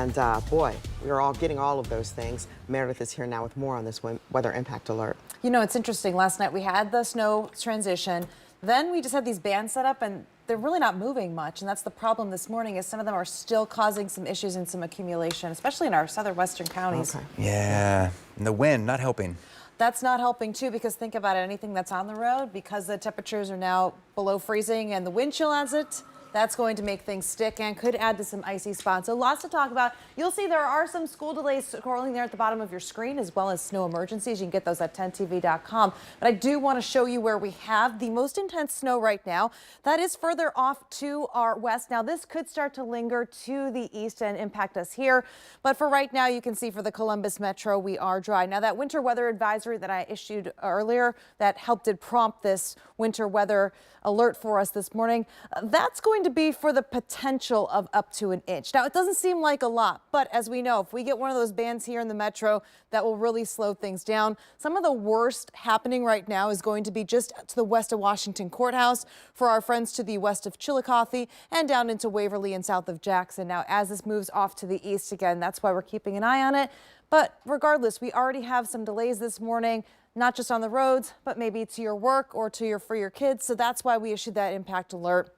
And boy, we are all getting all of those things. Meredith is here now with more on this weather impact alert. You know, it's interesting. Last night we had the snow transition. Then we just had these bands set up and they're really not moving much. And that's the problem this morning is some of them are still causing some issues and some accumulation, especially in our southern western counties. Okay. Yeah, and the wind not helping. That's not helping too, because think about it, anything that's on the road, because the temperatures are now below freezing and the wind chill adds it, that's going to make things stick and could add to some icy spots. So lots to talk about. You'll see there are some school delays scrolling there at the bottom of your screen, as well as snow emergencies. You can get those at 10tv.com. But I do want to show you where we have the most intense snow right now. That is further off to our west. Now this could start to linger to the east and impact us here. But for right now, you can see for the Columbus Metro, we are dry. Now that winter weather advisory that I issued earlier that helped prompt this winter weather alert for us this morning, that's going to be for the potential of up to an inch. Now, it doesn't seem like a lot, but as we know, if we get one of those bands here in the metro, that will really slow things down. Some of the worst happening right now is going to be just to the west of Washington Courthouse for our friends to the west of Chillicothe and down into Waverly and south of Jackson. Now, as this moves off to the east again, that's why we're keeping an eye on it. But regardless, we already have some delays this morning, not just on the roads, but maybe to your work or for your kids. So that's why we issued that impact alert.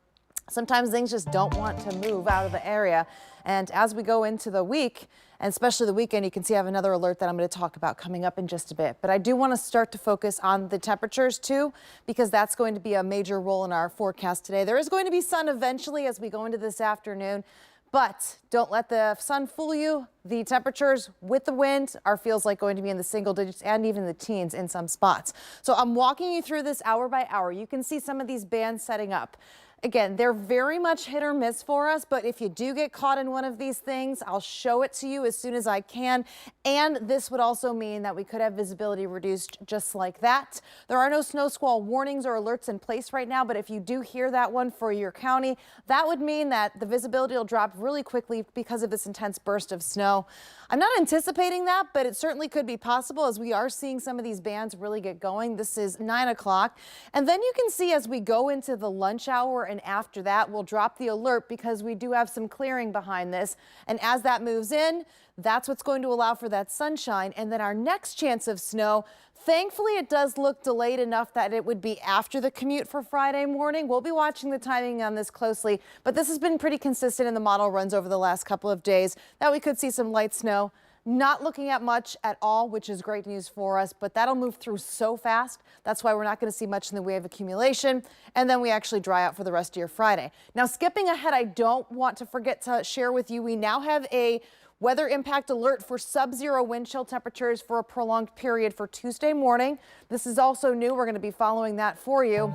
Sometimes things just don't want to move out of the area. And as we go into the week, and especially the weekend, you can see I have another alert that I'm going to talk about coming up in just a bit. But I do want to start to focus on the temperatures too, because that's going to be a major role in our forecast today. There is going to be sun eventually as we go into this afternoon. But don't let the sun fool you. The temperatures with the wind feels like going to be in the single digits and even the teens in some spots. So I'm walking you through this hour by hour. You can see some of these bands setting up. Again, they're very much hit or miss for us, but if you do get caught in one of these things, I'll show it to you as soon as I can. And this would also mean that we could have visibility reduced just like that. There are no snow squall warnings or alerts in place right now, but if you do hear that one for your county, that would mean that the visibility will drop really quickly because of this intense burst of snow. I'm not anticipating that, but it certainly could be possible as we are seeing some of these bands really get going. This is 9 o'clock. And then you can see as we go into the lunch hour and after that, we'll drop the alert because we do have some clearing behind this. And as that moves in, that's what's going to allow for that sunshine. And then our next chance of snow, thankfully, it does look delayed enough that it would be after the commute for Friday morning. We'll be watching the timing on this closely, but this has been pretty consistent in the model runs over the last couple of days that we could see some light snow. Not looking at much at all, which is great news for us, but that'll move through so fast. That's why we're not going to see much in the way of accumulation. And then we actually dry out for the rest of your Friday. Now, skipping ahead, I don't want to forget to share with you, we now have a weather impact alert for sub-zero wind chill temperatures for a prolonged period for Tuesday morning. This is also new. We're going to be following that for you.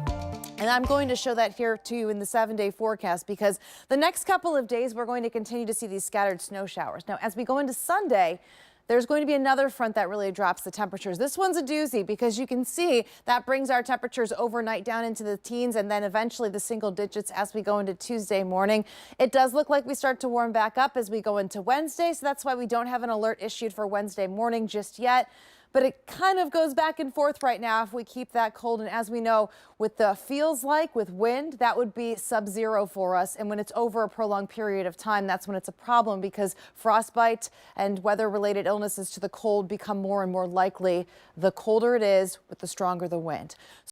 And I'm going to show that here to you in the 7-day forecast because the next couple of days we're going to continue to see these scattered snow showers. Now, as we go into Sunday, there's going to be another front that really drops the temperatures. This one's a doozy because you can see that brings our temperatures overnight down into the teens and then eventually the single digits as we go into Tuesday morning. It does look like we start to warm back up as we go into Wednesday, so that's why we don't have an alert issued for Wednesday morning just yet. But it kind of goes back and forth right now if we keep that cold. And as we know, with the feels like with wind, that would be sub-zero for us. And when it's over a prolonged period of time, that's when it's a problem because frostbite and weather-related illnesses to the cold become more and more likely the colder it is with the stronger the wind.